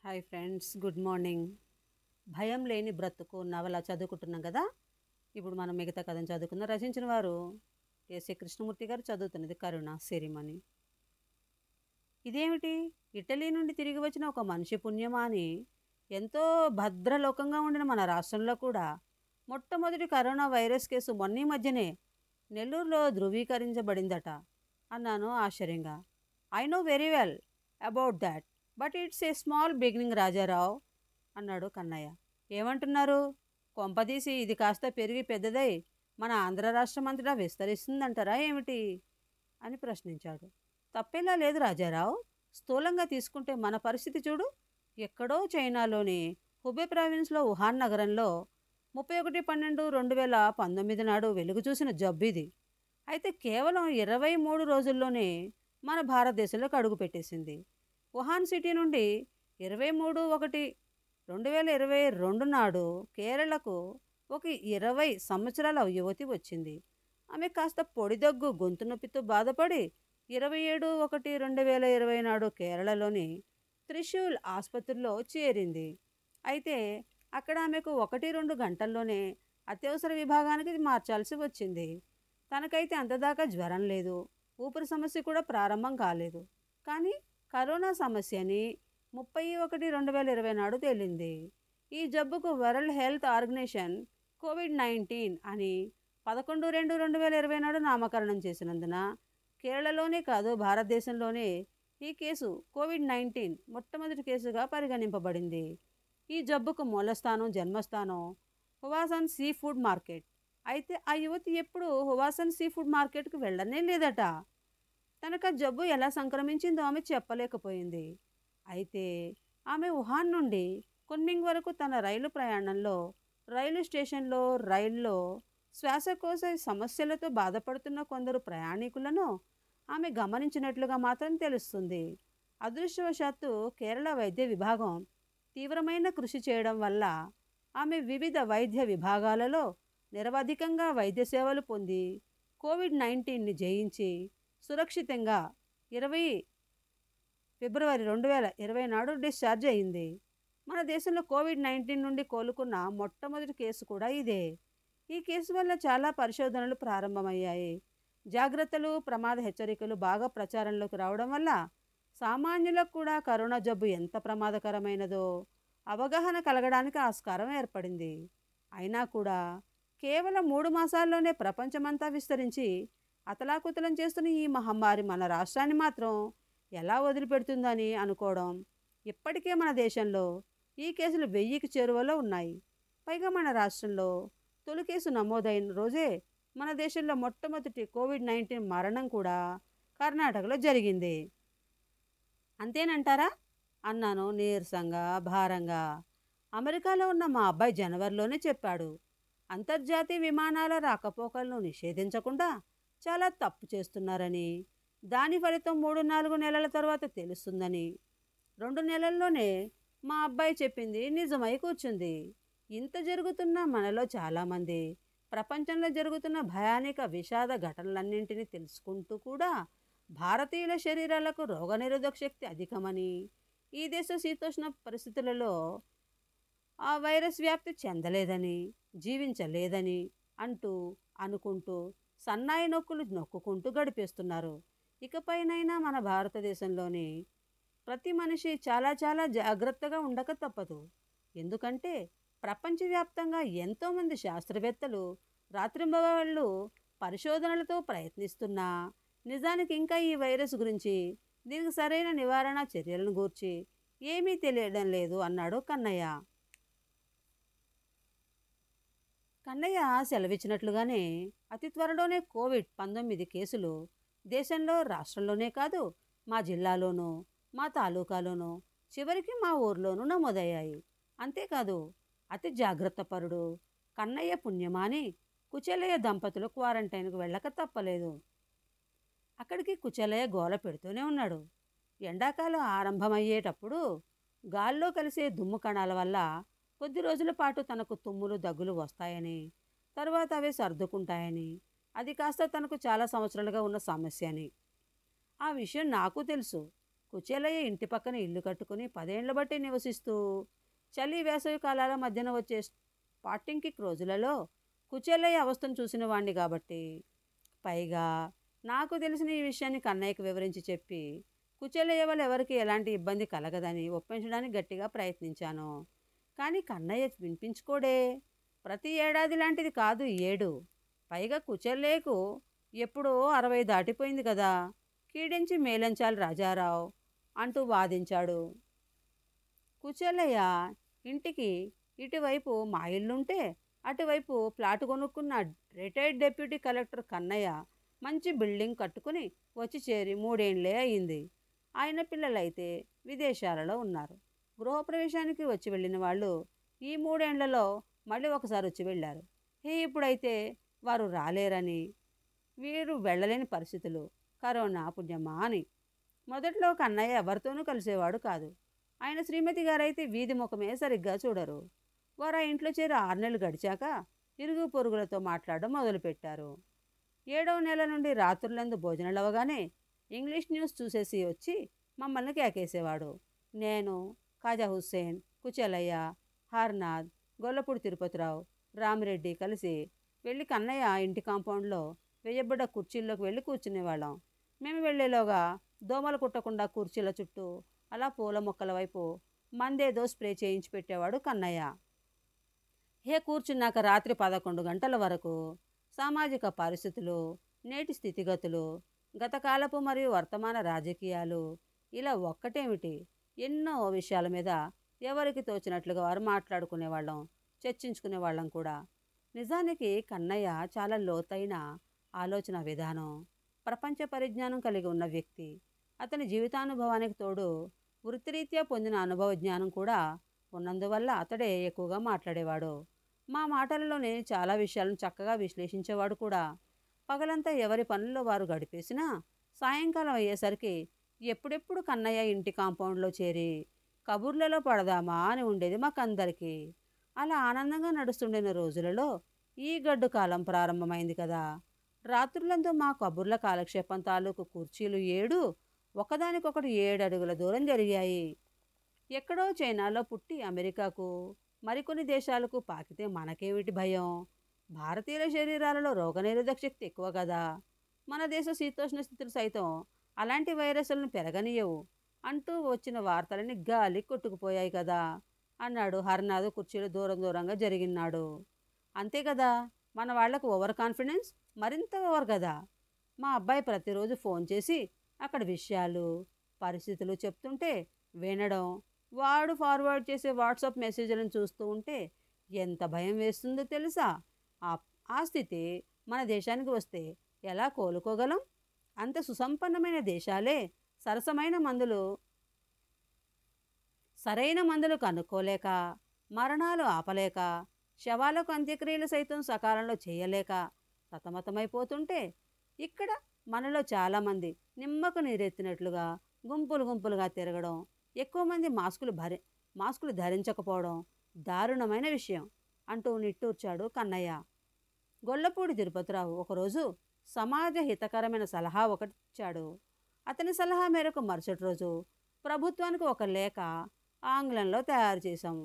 Hi friends, good morning. భయం లేని బ్రతుకు నవల చదువుకుంటున్నాం కదా. ఇప్పుడు మనం మిగతా కథను చదువుకుందాం. రచించిన వారు ఎస్ఏ కృష్ణమూర్తి గారు. చదువుతున్నది కరుణ సిరిమణి. ఇదేమిటి, ఇటలీ నుండి తిరిగి వచ్చిన ఒక మనిషి పుణ్యమా అని ఎంతో భద్రలోకంగా ఉండిన మన రాష్ట్రంలో కూడా మొట్టమొదటి కరోనా వైరస్ కేసు మొన్న ఈ మధ్యనే నెల్లూరులో ధృవీకరించబడిందట అన్నాను ఆశ్చర్యంగా. I know very well about that, but it's a small beginning Rajarao అన్నాడు కన్నయ్య. ఏమంటున్నారు? కొంపదీసి ఇది కాస్త పెరిగి పెద్దదై మన ఆంధ్ర రాష్ట్రం అంతటా విస్తరిస్తుందంటారా ఏమిటి అని ప్రశ్నించాడు. తప్పేలా లేదు రాజారావు. స్థూలంగా తీసుకుంటే మన పరిస్థితి చూడు. ఎక్కడో చైనాలోని హుబే ప్రావిన్స్లో వుహాన్ నగరంలో 31/12/2019 నాడు వెలుగు చూసిన జబ్బు ఇది. అయితే కేవలం 23 రోజుల్లోనే మన భారతదేశంలోకి అడుగుపెట్టేసింది. వుహాన్ సిటీ నుండి 23/1/2022 నాడు కేరళకు ఒక 20 సంవత్సరాల యువతి వచ్చింది. ఆమె కాస్త పొడిదగ్గు గొంతు నొప్పితో బాధపడి 27/1/2020 నాడు కేరళలోని త్రిశూల్ ఆసుపత్రిలో చేరింది. అయితే అక్కడ ఆమెకు 1-2 గంటల్లోనే అత్యవసర విభాగానికి మార్చాల్సి వచ్చింది. తనకైతే అంతదాకా జ్వరం లేదు, ఊపిరి సమస్య కూడా ప్రారంభం కాలేదు. కానీ కరోనా సమస్య అని 30/1/2020 నాడు తేలింది. ఈ జబ్బుకు వరల్డ్ హెల్త్ ఆర్గనైజేషన్ కోవిడ్-19 అని 11/2/2020 నాడు నామకరణం చేసినందున కేరళలోనే కాదు, భారతదేశంలోనే ఈ కేసు కోవిడ్-19 మొట్టమొదటి కేసుగా పరిగణింపబడింది. ఈ జబ్బుకు మూలస్థానం, జన్మస్థానం హువాసన్ సీ ఫుడ్ మార్కెట్. అయితే ఆ యువతి ఎప్పుడు హువాసన్ సీ ఫుడ్ మార్కెట్కి వెళ్ళనే లేదట. తనకు ఆ జబ్బు ఎలా సంక్రమించిందో ఆమె చెప్పలేకపోయింది. అయితే ఆమె వుహాన్ నుండి కున్మింగ్ వరకు తన రైలు ప్రయాణంలో రైలు స్టేషన్లో రైల్లో శ్వాసకోశ సమస్యలతో బాధపడుతున్న కొందరు ప్రయాణికులను ఆమె గమనించినట్లుగా మాత్రం తెలుస్తుంది. అదృష్టవశాత్తు కేరళ వైద్య విభాగం తీవ్రమైన కృషి చేయడం వల్ల ఆమె వివిధ వైద్య విభాగాలలో నిరవధికంగా వైద్య సేవలు పొంది కోవిడ్-19ని జయించి సురక్షితంగా 20 ఫిబ్రవరి 2020 నాడు డిశ్చార్జ్ అయింది. మన దేశంలో కోవిడ్-19 నుండి కోలుకున్న మొట్టమొదటి కేసు కూడా ఇదే. ఈ కేసు వల్ల చాలా పరిశోధనలు ప్రారంభమయ్యాయి. జాగ్రత్తలు, ప్రమాద హెచ్చరికలు బాగా ప్రచారంలోకి రావడం వల్ల సామాన్యులకు కూడా కరోనా జబ్బు ఎంత ప్రమాదకరమైనదో అవగాహన కలగడానికి ఆస్కారం ఏర్పడింది. అయినా కూడా కేవలం 3 మాసాల్లోనే ప్రపంచమంతా విస్తరించి అతలాకుతలం చేస్తున్న ఈ మహమ్మారి మన రాష్ట్రాన్ని మాత్రం ఎలా వదిలిపెడుతుందని అనుకోవడం. ఇప్పటికే మన దేశంలో ఈ కేసులు 1000కి చేరువలో ఉన్నాయి. పైగా మన రాష్ట్రంలో తొలి కేసు నమోదైన రోజే మన దేశంలో మొట్టమొదటి కోవిడ్-19 మరణం కూడా కర్ణాటకలో జరిగింది. అంతేనంటారా అన్నాను నీరసంగా, భారంగా. అమెరికాలో ఉన్న మా అబ్బాయి జనవరిలోనే చెప్పాడు. అంతర్జాతీయ విమానాల రాకపోకలను నిషేధించకుండా చాలా తప్పు చేస్తున్నారని, దాని ఫలితం 3-4 నెలల తర్వాత తెలుస్తుందని. 2 నెలల్లోనే మా అబ్బాయి చెప్పింది నిజమై కూర్చుంది. ఇంత జరుగుతున్నా మనలో చాలామంది ప్రపంచంలో జరుగుతున్న భయానక విషాద ఘటనలన్నింటినీ తెలుసుకుంటూ కూడా భారతీయుల శరీరాలకు రోగనిరోధక శక్తి అధికమని, ఈ దేశ శీతోష్ణ పరిస్థితులలో ఆ వైరస్ వ్యాప్తి చెందలేదని, జీవించలేదని అంటూ అనుకుంటూ సన్నాయి నొక్కులు నొక్కుంటూ గడిపేస్తున్నారు. ఇకపైనైనా మన భారతదేశంలోని ప్రతి మనిషి చాలా చాలా జాగ్రత్తగా ఉండక తప్పదు. ఎందుకంటే ప్రపంచవ్యాప్తంగా ఎంతోమంది శాస్త్రవేత్తలు రాత్రింబవళ్ళు పరిశోధనలతో ప్రయత్నిస్తున్నా నిజానికి ఇంకా ఈ వైరస్ గురించి, దీనికి సరైన నివారణ చర్యలను గూర్చి ఏమీ తెలియడం లేదు అన్నాడు కన్నయ్య. కన్నయ్య సెలవిచ్చినట్లుగానే అతి త్వరలోనే కోవిడ్-19 కేసులు దేశంలో, రాష్ట్రంలోనే కాదు, మా జిల్లాలోనూ, మా తాలూకాలోనూ, చివరికి మా ఊర్లోనూ నమోదయ్యాయి. అంతేకాదు అతి జాగ్రత్త పరుడు కన్నయ్య పుణ్యమాని కుచేలయ్య దంపతులు క్వారంటైన్కు వెళ్ళక తప్పలేదు. అక్కడికి కుచేలయ్య గోల పెడుతూనే ఉన్నాడు. ఎండాకాలం ఆరంభమయ్యేటప్పుడు గాల్లో కలిసే దుమ్ము కణాల వల్ల కొద్ది రోజుల పాటు తనకు తుమ్ములు, దగ్గులు వస్తాయని, తరువాత అవి సర్దుకుంటాయని, అది కాస్త తనకు చాలా సంవత్సరాలుగా ఉన్న సమస్య అని. ఆ విషయం నాకు తెలుసు. కుచేలయ్య ఇంటి పక్కన ఇల్లు కట్టుకుని 10 ఏళ్ల బట్టి నివసిస్తూ చలి వేసవి కాలాల మధ్యన వచ్చే స్పాటింగ్కి రోజులలో కుచేలయ్య అవస్థను చూసిన వాణ్ణి కాబట్టి, పైగా నాకు తెలిసిన ఈ విషయాన్ని కన్నయ్యకు వివరించి చెప్పి కుచేలయ్య వల్ల ఎవరికి ఎలాంటి ఇబ్బంది కలగదని ఒప్పించడానికి గట్టిగా ప్రయత్నించాను. కానీ కన్నయ్య వినిపించుకోడే. ప్రతి ఏడాది లాంటిది కాదు ఈ ఏడు. పైగా కుచేలయ్యకు ఎప్పుడో 60 దాటిపోయింది కదా, కీడించి మేలంచాలి రాజారావు అంటూ వాదించాడు. కుచేలయ్య ఇంటికి ఇటువైపు మా ఇల్లుంటే అటువైపు ప్లాటు కొనుక్కున్న రిటైర్డ్ డిప్యూటీ కలెక్టర్ కన్నయ్య మంచి బిల్డింగ్ కట్టుకుని వచ్చి చేరి 3 ఏళ్లే అయింది. ఆయన పిల్లలైతే విదేశాలలో ఉన్నారు. గృహప్రవేశానికి వచ్చి వెళ్ళిన వాళ్ళు ఈ 3 ఏళ్లలో మళ్ళీ ఒకసారి వచ్చి వెళ్ళారు. ఇప్పుడైతే వారు రాలేరని, వీరు వెళ్ళలేని పరిస్థితులు, కరోనా పుణ్యమా అని. మొదట్లో కన్నయ్య ఎవరితోనూ కలిసేవాడు కాదు. ఆయన శ్రీమతి గారైతే వీధి ముఖమే సరిగ్గా చూడరు. వారు ఆ ఇంట్లో చేరి 6 నెలలు గడిచాక ఇరుగు పొరుగులతో మాట్లాడడం మొదలుపెట్టారు. 7వ నెల నుండి రాత్రులందు భోజనాలు అవగానే ఇంగ్లీష్ న్యూస్ చూసేసి వచ్చి మమ్మల్ని కేకేసేవాడు. నేను, ఖాజా హుస్సేన్, కుచేలయ్య, హర్నాథ్, గొల్లపూడి తిరుపతిరావు, రామిరెడ్డి కలిసి వెళ్ళి కన్నయ్య ఇంటి కాంపౌండ్లో వేయబడ్డ కుర్చీల్లోకి వెళ్ళి కూర్చునేవాళ్ళం. మేము వెళ్ళేలోగా దోమలు కుట్టకుండా కుర్చీల చుట్టూ అలా పూల మొక్కల వైపు మందేదో స్ప్రే చేయించి పెట్టేవాడు కన్నయ్య. కూర్చున్నాక రాత్రి 11 గంటల వరకు సామాజిక పరిస్థితులు, నేటి స్థితిగతులు, గతకాలపు మరియు వర్తమాన రాజకీయాలు, ఇలా ఒక్కటేమిటి ఎన్నో విషయాల మీద ఎవరికి తోచినట్లుగా వారు మాట్లాడుకునేవాళ్ళం, చర్చించుకునేవాళ్ళం కూడా. నిజానికి కన్నయ్య చాలా లోతైన ఆలోచన విధానం, ప్రపంచ పరిజ్ఞానం కలిగి ఉన్న వ్యక్తి. అతని జీవితానుభవానికి తోడు వృత్తిరీత్యా పొందిన అనుభవ జ్ఞానం కూడా ఉన్నందువల్ల అతడే ఎక్కువగా మాట్లాడేవాడు. మా మాటలలోనే చాలా విషయాలను చక్కగా విశ్లేషించేవాడు కూడా. పగలంతా ఎవరి పనుల్లో వారు గడిపేసినా సాయంకాలం అయ్యేసరికి ఎప్పుడెప్పుడు కన్నయ్య ఇంటి కాంపౌండ్లో చేరి కబుర్లలో పడదామా అని ఉండేది మాకందరికీ. అలా ఆనందంగా నడుస్తుండిన రోజులలో ఈ గడ్డు కాలం ప్రారంభమైంది కదా. రాత్రులంతా మా కబుర్ల కాలక్షేపం తాలూకు కుర్చీలు 7 ఒకదానికొకటి 7 అడుగుల దూరం జరిగాయి. ఎక్కడో చైనాలో పుట్టి అమెరికాకు, మరికొన్ని దేశాలకు పాకితే మనకేమిటి భయం? భారతీయుల శరీరాలలో రోగనిరోధక శక్తి ఎక్కువ కదా. మన దేశ శీతోష్ణ స్థితులు సైతం అలాంటి వైరస్లను పెరగనీయవు అంటూ వచ్చిన వార్తలని గాలి కొట్టుకుపోయాయి కదా అన్నాడు హర్నాథ్ కుర్చీలో దూరంగా జరిగినాడు. అంతే కదా, మన వాళ్లకు ఓవర్ కాన్ఫిడెన్స్ మరింత ఓవర్ కదా. మా అబ్బాయి ప్రతిరోజు ఫోన్ చేసి అక్కడ విషయాలు, పరిస్థితులు చెప్తుంటే వినడం, వాడు ఫార్వర్డ్ చేసే వాట్సాప్ మెసేజ్లను చూస్తూ ఉంటే ఎంత భయం వేస్తుందో తెలుసా. ఆ స్థితి మన దేశానికి వస్తే ఎలా కోలుకోగలం? అంత సుసంపన్నమైన దేశాలే సరైన మందులు కనుక్కోలేక, మరణాలు ఆపలేక, శవాలకు అంత్యక్రియలు సైతం సకాలంలో చేయలేక సతమతమైపోతుంటే, ఇక్కడ మనలో చాలామంది నిమ్మకు నీరెత్తినట్లుగా గుంపులుగా తిరగడం, ఎక్కువ మంది మాస్కులు ధరించకపోవడం దారుణమైన విషయం అంటూ నిట్టూర్చాడు కన్నయ్య. గొల్లపూడి తిరుపతిరావు ఒకరోజు సమాజ హితకరమైన సలహా ఒకటిచ్చాడు. అతని సలహా మేరకు మరుసటి రోజు ప్రభుత్వానికి ఒక లేఖ ఆంగ్లంలో తయారు చేశాము.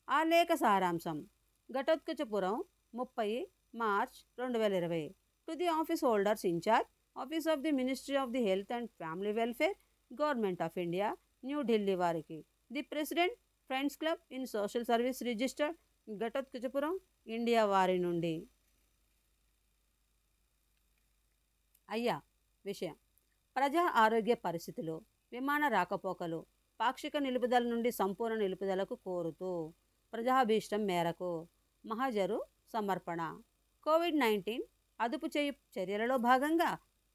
ఆ లేఖ సారాంశం: Ghatotkachapuram 30 March 2020 to the office holders in-charge office of the ministry of the health and family welfare, government of India, New Delhi వారికి. The president, friends club in social service register, Ghatotkachapuram, India వారి నుండి. అయ్యా, విషయం: ప్రజా ఆరోగ్య పరిస్థితులు, విమాన రాకపోకలు పాక్షిక నిలుపుదల నుండి సంపూర్ణ నిలుపుదలకు కోరుతూ ప్రజాభీష్టం మేరకు మహజరు సమర్పణ. కోవిడ్-19 అదుపు చేయు చర్యలలో భాగంగా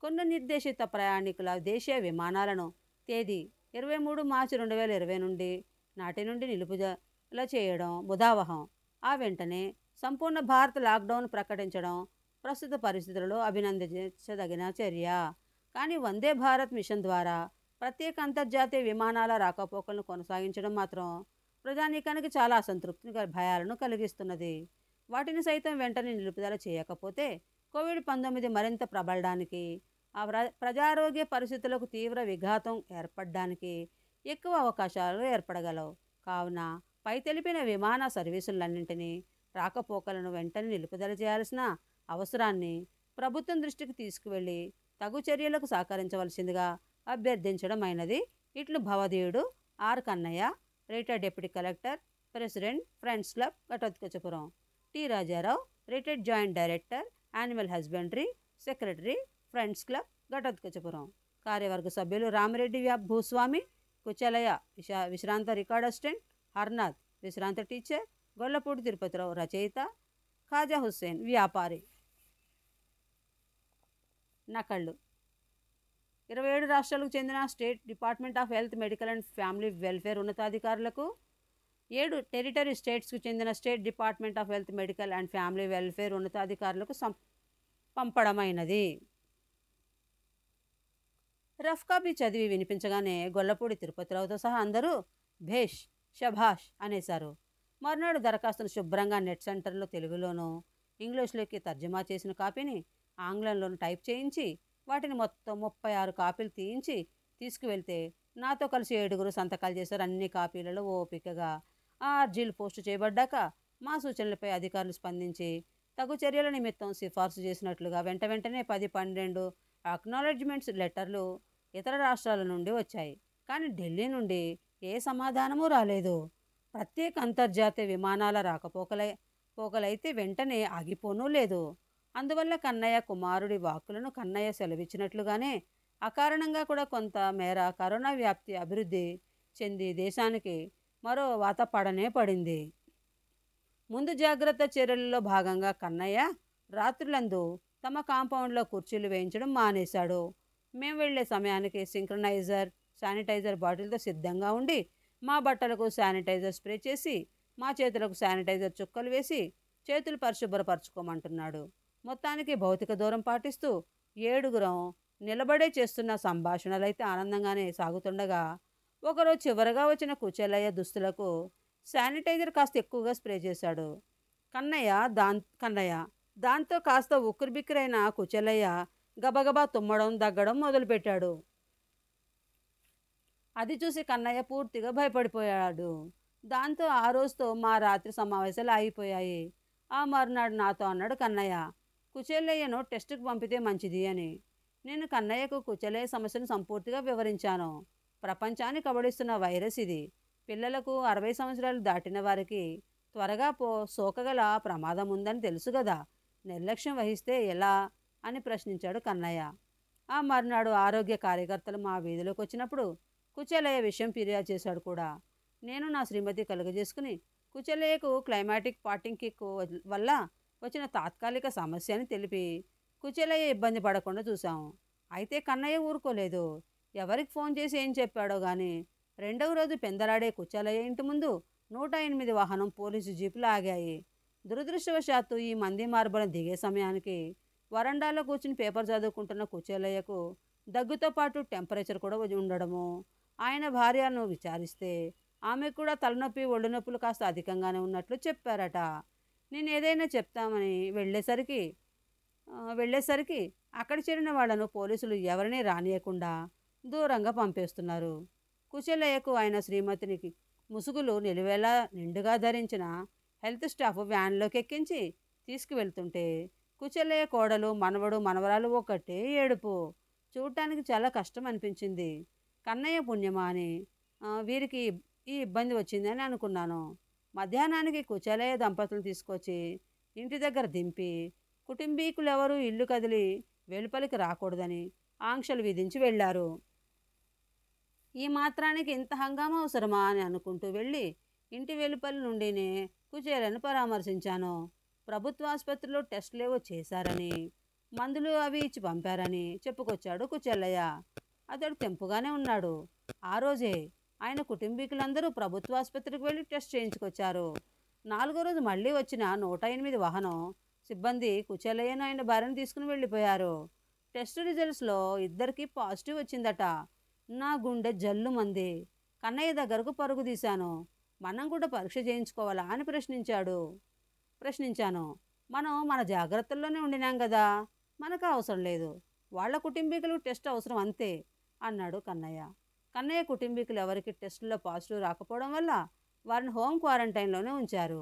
కొన్ని నిర్దేశిత ప్రయాణికుల దేశీయ విమానాలను తేదీ 23 మార్చి 2020 నాటి నుండి నిలుపుదల చేయడం ముదావహం. ఆ వెంటనే సంపూర్ణ భారత్ లాక్డౌన్ ప్రకటించడం ప్రస్తుత పరిస్థితులలో అభినందించదగిన చర్య. కానీ వందే భారత్ మిషన్ ద్వారా ప్రత్యేక అంతర్జాతీయ విమానాల రాకపోకలను కొనసాగించడం మాత్రం ప్రజానీకానికి చాలా అసంతృప్తిని, భయాలను కలిగిస్తున్నది. వాటిని సైతం వెంటనే నిలుపుదల చేయకపోతే కోవిడ్-19 మరింత ప్రబలడానికి ప్రజారోగ్య పరిస్థితులకు తీవ్ర విఘాతం ఏర్పడడానికి ఎక్కువ అవకాశాలు ఏర్పడగలవు. కావున పై తెలిపిన విమాన సర్వీసులన్నింటినీ రాకపోకలను వెంటనే నిలుపుదల చేయాల్సిన అవసరాన్ని ప్రభుత్వం దృష్టికి తీసుకువెళ్ళి తగు చర్యలకు సహకరించవలసిందిగా అభ్యర్థించడమైనది. ఇట్లు భవదీయుడు R Kannaiah, retired deputy collector, president, friends club, Ghatotkachapuram. T Rajarao, retired joint director, animal husbandry, secretary, friends club, Ghatotkachapuram. కార్యవర్గ సభ్యులు రామిరెడ్డి భూస్వామి, కుచలయ విశ్రాంత రికార్డ్ అసిస్టెంట్, హర్నాథ్ విశ్రాంత టీచర్, గొల్లపూడి తిరుపతిరావు రచయిత, ఖాజా హుస్సేన్ వ్యాపారి. నకళ్ళు. 27 రాష్ట్రాలకు చెందిన state department of health, medical and family welfare ఉన్నతాధికారులకు, 7 టెరిటరీ స్టేట్స్కు చెందిన state department of health, medical and family welfare ఉన్నతాధికారులకు పంపడమైనది. రఫ్ కాపీ చదివి వినిపించగానే గొల్లపూడి తిరుపతిరావుతో సహా అందరూ భేష్, షభాష్ అనేశారు. మర్నాడు దరఖాస్తును శుభ్రంగా నెట్ సెంటర్లో తెలుగులోనూ ఇంగ్లీష్లోకి తర్జుమా చేసిన కాపీని ఆంగ్లంలోనూ టైప్ చేయించి వాటిని మొత్తం 36 కాపీలు తీయించి తీసుకువెళ్తే నాతో కలిసి 7 సంతకాలు చేశారు. అన్ని కాపీలలో ఓపికగా ఆ అర్జీలు పోస్టు చేయబడ్డాక మా సూచనలపై అధికారులు స్పందించి తగు చర్యల నిమిత్తం సిఫార్సు చేసినట్లుగా వెంటనే 10-12 అక్నాలెడ్జ్మెంట్స్ లెటర్లు ఇతర రాష్ట్రాల నుండి వచ్చాయి. కానీ ఢిల్లీ నుండి ఏ సమాధానమూ రాలేదు. ప్రత్యేక అంతర్జాతీయ విమానాల రాకపోకలైతే వెంటనే ఆగిపోనూ లేదు. అందువల్ల కన్నయ్య కుమారుడి వాక్కులను కన్నయ్య సెలవిచ్చినట్లుగానే అకారణంగా కూడా కొంత మేర కరోనా వ్యాప్తి అభివృద్ధి చెంది దేశానికి మరో వాత పడింది. ముందు జాగ్రత్త చర్యలలో భాగంగా కన్నయ్య రాత్రులందు తమ కాంపౌండ్లో కుర్చీలు వేయించడం మానేశాడు. మేము వెళ్ళే సమయానికి సింక్రనైజర్, శానిటైజర్ బాటిల్తో సిద్ధంగా ఉండి మా బట్టలకు శానిటైజర్ స్ప్రే చేసి మా చేతులకు శానిటైజర్ చుక్కలు వేసి చేతులు పరిశుభ్రపరచుకోమంటున్నాడు. మొత్తానికి భౌతిక దూరం పాటిస్తూ 7 నిలబడే చేస్తున్న సంభాషణలైతే ఆనందంగానే సాగుతుండగా ఒకరోజు చివరగా వచ్చిన కుచెలయ్య దుస్తులకు శానిటైజర్ కాస్త ఎక్కువగా స్ప్రే చేశాడు కన్నయ్య. దాంతో కాస్త ఉక్కిరిబిక్కిరైన కుచెలయ్య గబగబా తుమ్మడం, దగ్గడం మొదలుపెట్టాడు. అది చూసి కన్నయ్య పూర్తిగా భయపడిపోయాడు. దాంతో ఆ రోజుతో మా రాత్రి సమావేశాలు ఆగిపోయాయి. ఆ మరునాడు నాతో అన్నాడు కన్నయ్య, కుచెలయ్యను టెస్టుకు పంపితే మంచిది అని. నేను కన్నయ్యకు కుచెలయ్య సమస్యను సంపూర్తిగా వివరించాను. ప్రపంచాన్ని కబళిస్తున్న వైరస్ ఇది. పిల్లలకు 60 సంవత్సరాలు దాటిన వారికి త్వరగా సోకగల ప్రమాదం ఉందని తెలుసు కదా, నిర్లక్ష్యం వహిస్తే ఎలా అని ప్రశ్నించాడు కన్నయ్య. ఆ మర్నాడు ఆరోగ్య కార్యకర్తలు మా వీధిలోకి వచ్చినప్పుడు కుచెలయ్య విషయం ఫిర్యాదు చేశాడు కూడా. నేను నా శ్రీమతి కలుగజేసుకుని కుచెలయ్యకు క్లైమాటిక్ పాటింగ్ కిక్ వల్ల వచ్చిన తాత్కాలిక సమస్య అని తెలిపి కుచెలయ్య ఇబ్బంది పడకుండా చూసాము. అయితే కన్నయ్య ఊరుకోలేదు. ఎవరికి ఫోన్ చేసి ఏం చెప్పాడో కానీ 2వ రోజు పెందలాడే కుచెలయ్య ఇంటి ముందు 108 వాహనం పోలీసు జీపులు ఆగాయి. దురదృష్టవశాత్తు ఈ మంది మార్బలం దిగే సమయానికి వరండాలో కూర్చుని పేపర్ చదువుకుంటున్న కుచెలయ్యకు దగ్గుతో పాటు టెంపరేచర్ కూడా ఉండడము. ఆయన భార్యను విచారిస్తే ఆమె కూడా తలనొప్పి, ఒళ్ళు నొప్పులు కాస్త అధికంగానే ఉన్నట్లు చెప్పారట. నేను ఏదైనా చెప్తామని వెళ్ళేసరికి అక్కడ చేరిన వాళ్లను పోలీసులు ఎవరినీ రానియకుండా దూరంగా పంపేస్తున్నారు. కుచెలయ్యకు ఆయన శ్రీమతినికి ముసుగులు నిలువేలా నిండుగా ధరించిన హెల్త్ స్టాఫ్ వ్యాన్లోకి ఎక్కించి తీసుకువెళ్తుంటే కుచెలయ్య కోడలు, మనవడు, మనవరాలు ఒకటే ఏడుపు. చూడటానికి చాలా కష్టం అనిపించింది. కన్నయ్య పుణ్యమా అని వీరికి ఈ ఇబ్బంది వచ్చిందని అనుకున్నాను. మధ్యాహ్నానికి కుచెలయ్య దంపతులు తీసుకొచ్చి ఇంటి దగ్గర దింపి కుటుంబీకులెవరూ ఇల్లు కదిలి వెలుపలికి రాకూడదని ఆంక్షలు విధించి వెళ్ళారు. ఈ మాత్రానికి ఇంత హంగామా అవసరమా అని అనుకుంటూ వెళ్ళి ఇంటి వెలుపల నుండినే కుచెలయ్యను పరామర్శించాను. ప్రభుత్వ ఆసుపత్రిలో టెస్టులేవో చేశారని, మందులు అవి ఇచ్చి పంపారని చెప్పుకొచ్చాడు కుచెలయ్య. అతడు తెంపుగానే ఉన్నాడు. ఆ రోజే ఆయన కుటుంబీకులందరూ ప్రభుత్వ ఆసుపత్రికి వెళ్ళి టెస్ట్ చేయించుకొచ్చారు. 4వ రోజు మళ్ళీ వచ్చిన 108 వాహనం సిబ్బంది కుచెలయ్యను ఆయన భార్యను తీసుకుని వెళ్ళిపోయారు. టెస్ట్ రిజల్ట్స్లో ఇద్దరికీ పాజిటివ్ వచ్చిందట. నా గుండె జల్లుమంది. కన్నయ్య దగ్గరకు పరుగు తీశాను. మనం కూడా పరీక్ష చేయించుకోవాలా అని ప్రశ్నించాను. మనం మన జాగ్రత్తల్లోనే ఉండినాం కదా, మనకు అవసరం లేదు. వాళ్ళ కుటుంబీకులకు టెస్ట్ అవసరం అంతే అన్నాడు కన్నయ్య. కన్నయ్య కుటుంబీకులు ఎవరికి టెస్టులో పాజిటివ్ రాకపోవడం వల్ల వారిని హోమ్ క్వారంటైన్లోనే ఉంచారు.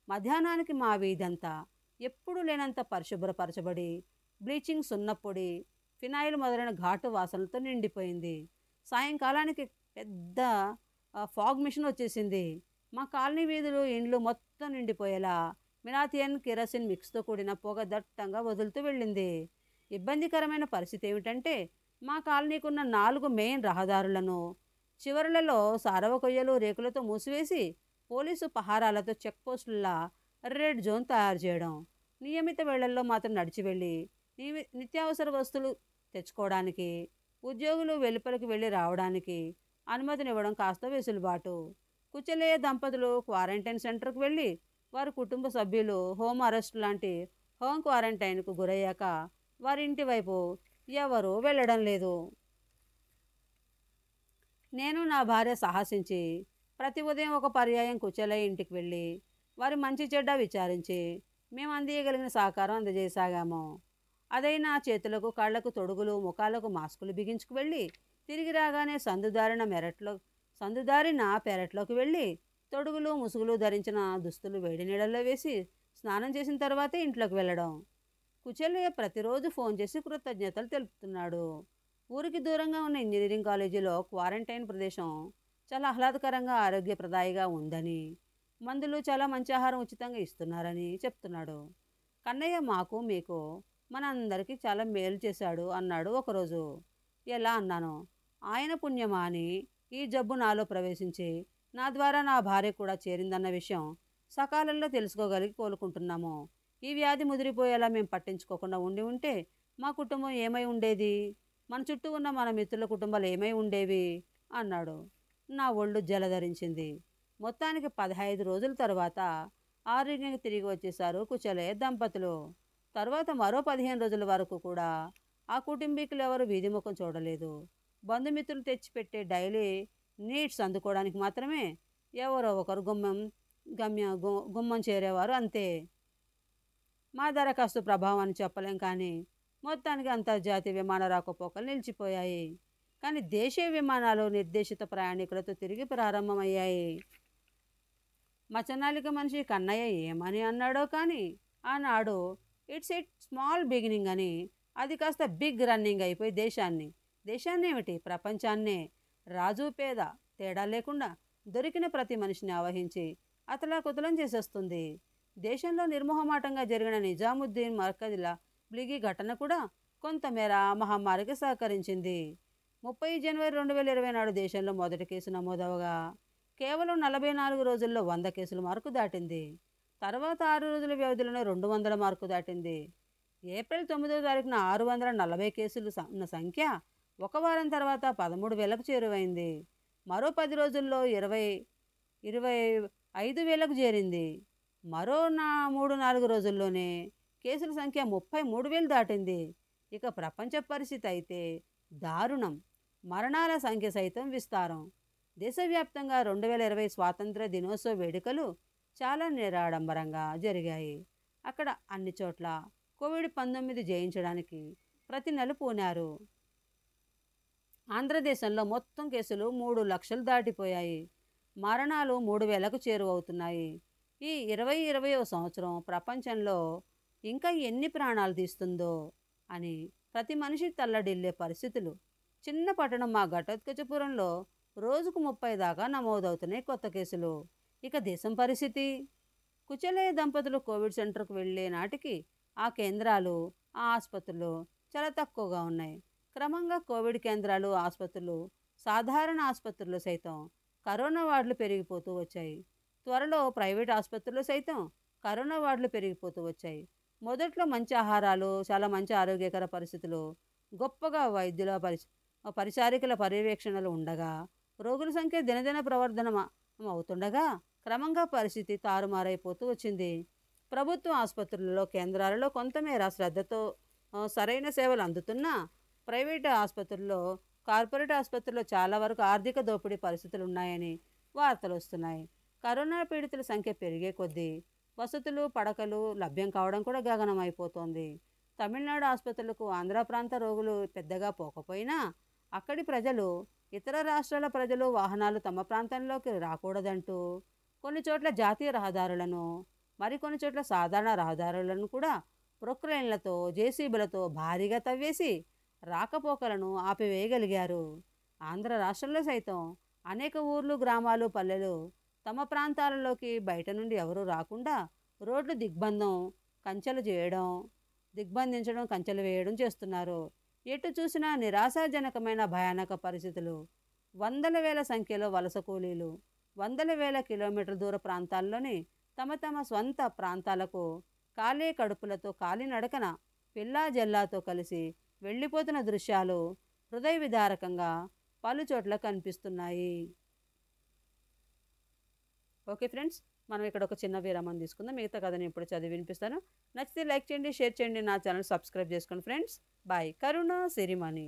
మధ్యాహ్నానికి మా వీధంతా ఎప్పుడూ లేనంత పరిశుభ్రపరచబడి బ్లీచింగ్, సున్నపొడి, ఫినాయిల్ మొదలైన ఘాటు వాసనలతో నిండిపోయింది. సాయంకాలానికి పెద్ద ఫాగ్ మిషన్ వచ్చేసింది. మా కాలనీ వీధులు, ఇండ్లు మొత్తం నిండిపోయేలా మినాథియన్ కెరసిన్ మిక్స్తో కూడిన పొగ దట్టంగా వదులుతూ వెళ్ళింది. ఇబ్బందికరమైన పరిస్థితి ఏమిటంటే మా కాలనీకున్న 4 మెయిన్ రహదారులను చివరలలో సారవ కొయ్యలు, రేకులతో మూసివేసి పోలీసు పహారాలతో చెక్పోస్టుల రెడ్ జోన్ తయారు చేయడం. నియమిత వేళల్లో మాత్రం నడిచి వెళ్ళి నిత్యావసర వస్తువులు తెచ్చుకోవడానికి, ఉద్యోగులు వెలుపలికి వెళ్ళి రావడానికి అనుమతినివ్వడం కాస్త వెసులుబాటు. కుచలయ్య దంపతులు క్వారంటైన్ సెంటర్కు వెళ్ళి వారి కుటుంబ సభ్యులు హోమ్ అరెస్ట్ లాంటి హోమ్ క్వారంటైన్కు గురయ్యాక వారి ఇంటి వైపు ఎవరూ వెళ్ళడం లేదు. నేను నా భార్య సాహసించి ప్రతి ఉదయం ఒక పర్యాయం కుచలయ్య ఇంటికి వెళ్ళి వారి మంచి చెడ్డ విచారించి మేము అందియగలిగిన సహకారం అందజేసాగాము. అదైనా చేతులకు, కాళ్లకు తొడుగులు, ముఖాలకు మాస్కులు బిగించుకు వెళ్ళి తిరిగి రాగానే సందుదారిన పెరట్లోకి వెళ్ళి తొడుగులు, ముసుగులు ధరించిన దుస్తులు వేడి నీళ్ళల్లో వేసి స్నానం చేసిన తర్వాతే ఇంట్లోకి వెళ్ళడం. కుచలయ్య ప్రతిరోజు ఫోన్ చేసి కృతజ్ఞతలు తెలుపుతున్నాడు. ఊరికి దూరంగా ఉన్న ఇంజనీరింగ్ కాలేజీలో క్వారంటైన్ ప్రదేశం చాలా ఆహ్లాదకరంగా, ఆరోగ్యప్రదాయిగా ఉందని, మందులు, చాలా మంచి ఆహారం ఉచితంగా ఇస్తున్నారని చెప్తున్నాడు. కన్నయ్య మాకు, మీకు, మనందరికీ చాలా మేలు చేశాడు అన్నాడు ఒకరోజు. ఎలా అన్నాను. ఆయన పుణ్యమా అని ఈ జబ్బు నాలో ప్రవేశించి నా ద్వారా నా భార్య కూడా చేరిందన్న విషయం సకాలంలో తెలుసుకోగలిగి కోలుకుంటున్నాము. ఈ వ్యాధి ముదిరిపోయేలా మేము పట్టించుకోకుండా ఉంటే మా కుటుంబం ఏమై ఉండేది? మన చుట్టూ ఉన్న మన మిత్రుల కుటుంబాలు ఏమై ఉండేవి అన్నాడు. నా ఒళ్ళు జలధరించింది. మొత్తానికి 15 రోజుల తర్వాత ఆరోగ్యంగా తిరిగి వచ్చేశారు కుచలయ్య దంపతులు. తర్వాత మరో 15 రోజుల వరకు కూడా ఆ కుటుంబీకులు ఎవరు వీధి ముఖం చూడలేదు. బంధుమిత్రులు తెచ్చిపెట్టే డైలీ నీడ్స్ అందుకోవడానికి మాత్రమే ఎవరో ఒకరు గుమ్మం చేరేవారు అంతే. మా దరఖాస్తు ప్రభావం అని చెప్పలేం, కానీ మొత్తానికి అంతర్జాతీయ విమాన రాకపోకలు నిలిచిపోయాయి. కానీ దేశీయ విమానాలు నిర్దేశిత ప్రయాణికులతో తిరిగి ప్రారంభమయ్యాయి. మచనాలిక మనిషి కన్నయ్య ఏమని అన్నాడో కానీ ఆనాడు ఇట్స్ ఎ స్మాల్ బిగినింగ్ అని అది కాస్త బిగ్ రన్నింగ్ అయిపోయి దేశాన్నేమిటి, ప్రపంచాన్నే రాజు పేద తేడా లేకుండా దొరికిన ప్రతి మనిషిని ఆవహించి అతలాకుతలం చేసేస్తుంది. దేశంలో నిర్మోహమాటంగా జరిగిన నిజాముద్దీన్ మర్కజ్ల బ్లిగి ఘటన కూడా కొంతమేర మహమ్మారికి సహకరించింది. 30 జనవరి 2020 నాడు దేశంలో మొదటి కేసు నమోదవగా కేవలం 44 రోజుల్లో 100 కేసుల మార్కు దాటింది. తర్వాత 6 రోజుల వ్యవధిలోనే 200 మార్కు దాటింది. ఏప్రిల్ 9వ తారీఖున 640 కేసులు ఉన్న సంఖ్య ఒక వారం తర్వాత 13,000కు చేరువైంది. మరో 10 రోజుల్లో 25,000కు చేరింది. మరో 3-4 రోజుల్లోనే కేసుల సంఖ్య 33,000 దాటింది. ఇక ప్రపంచ పరిస్థితి అయితే దారుణం. మరణాల సంఖ్య సైతం విస్తారం. దేశవ్యాప్తంగా 2020 స్వాతంత్ర దినోత్సవ వేడుకలు చాలా నిరాడంబరంగా జరిగాయి. అక్కడ అన్ని చోట్ల కోవిడ్-19 జయించడానికి ప్రతి నెల పూనారు. ఆంధ్రదేశంలో మొత్తం కేసులు 3 లక్షలు దాటిపోయాయి. మరణాలు 3,000కు చేరువవుతున్నాయి. ఈ 2020వ సంవత్సరం ప్రపంచంలో ఇంకా ఎన్ని ప్రాణాలు తీస్తుందో అని ప్రతి మనిషి తల్లడిల్లే పరిస్థితులు. చిన్న పట్టణం మా ఘటోత్కచపురంలో రోజుకు 30 దాకా నమోదవుతున్నాయి కొత్త కేసులు. ఇక దేశం పరిస్థితి. కుచలయ్య దంపతులు కోవిడ్ సెంటర్కు వెళ్ళే నాటికి ఆ కేంద్రాలు, ఆ ఆసుపత్రులు చాలా తక్కువగా ఉన్నాయి. క్రమంగా కోవిడ్ కేంద్రాలు, ఆసుపత్రులు, సాధారణ ఆసుపత్రులు సైతం కరోనా వార్డులు పెరిగిపోతూ వచ్చాయి. త్వరలో ప్రైవేట్ ఆసుపత్రులు సైతం కరోనా వార్డులు పెరిగిపోతూ వచ్చాయి. మొదట్లో మంచి ఆహారాలు, చాలా మంచి ఆరోగ్యకర పరిస్థితులు, గొప్పగా వైద్యుల పరిచారికల పర్యవేక్షణలు ఉండగా రోగుల సంఖ్య దినదిన ప్రవర్ధనం అవుతుండగా క్రమంగా పరిస్థితి తారుమారైపోతూ వచ్చింది. ప్రభుత్వ ఆసుపత్రులలో, కేంద్రాలలో కొంతమేర శ్రద్ధతో సరైన సేవలు అందుతున్నా ప్రైవేట్ ఆసుపత్రుల్లో, కార్పొరేట్ ఆసుపత్రుల్లో చాలా వరకు ఆర్థిక దోపిడీ పరిస్థితులు ఉన్నాయని వార్తలు వస్తున్నాయి. కరోనా పీడితుల సంఖ్య పెరిగే కొద్దీ వసతులు, పడకలు లభ్యం కావడం కూడా గగనమైపోతోంది. తమిళనాడు ఆసుపత్రులకు ఆంధ్ర ప్రాంత రోగులు పెద్దగా పోకపోయినా అక్కడి ప్రజలు ఇతర రాష్ట్రాల ప్రజలు వాహనాలు తమ ప్రాంతంలోకి రాకూడదంటూ కొన్ని చోట్ల జాతీయ రహదారులను మరికొన్ని చోట్ల సాధారణ రహదారులను కూడా ప్రొక్లైన్లతో జేసీబీలతో భారీగా తవ్వేసి రాకపోకలను ఆపివేయగలిగారు. ఆంధ్ర రాష్ట్రంలో సైతం అనేక ఊర్లు గ్రామాలు పల్లెలు తమ ప్రాంతాలలోకి బయట నుండి ఎవరూ రాకుండా రోడ్లు దిగ్బంధించడం కంచెలు వేయడం చేస్తున్నారు. ఎటు చూసినా నిరాశాజనకమైన భయానక పరిస్థితులు. వందల వేల సంఖ్యలో వలస కూలీలు వందల వేల కిలోమీటర్ల దూర ప్రాంతాల్లోని తమ తమ స్వంత ప్రాంతాలకు ఖాళీ కడుపులతో కాలినడకన పిల్లా జల్లాతో కలిసి వెళ్ళిపోతున్న దృశ్యాలు హృదయ విదారకంగా పలుచోట్ల కనిపిస్తున్నాయి. ఓకే ఫ్రెండ్స్, మనం ఇక్కడ ఒక చిన్న విరామం తీసుకుందాం. మిగతా కథని ఇప్పుడు చదివి వినిపిస్తాను. నచ్చితే లైక్ చేయండి, షేర్ చేయండి, నా ఛానల్ సబ్స్క్రైబ్ చేసుకోండి ఫ్రెండ్స్. బాయ్. కరుణ సిరిమణి.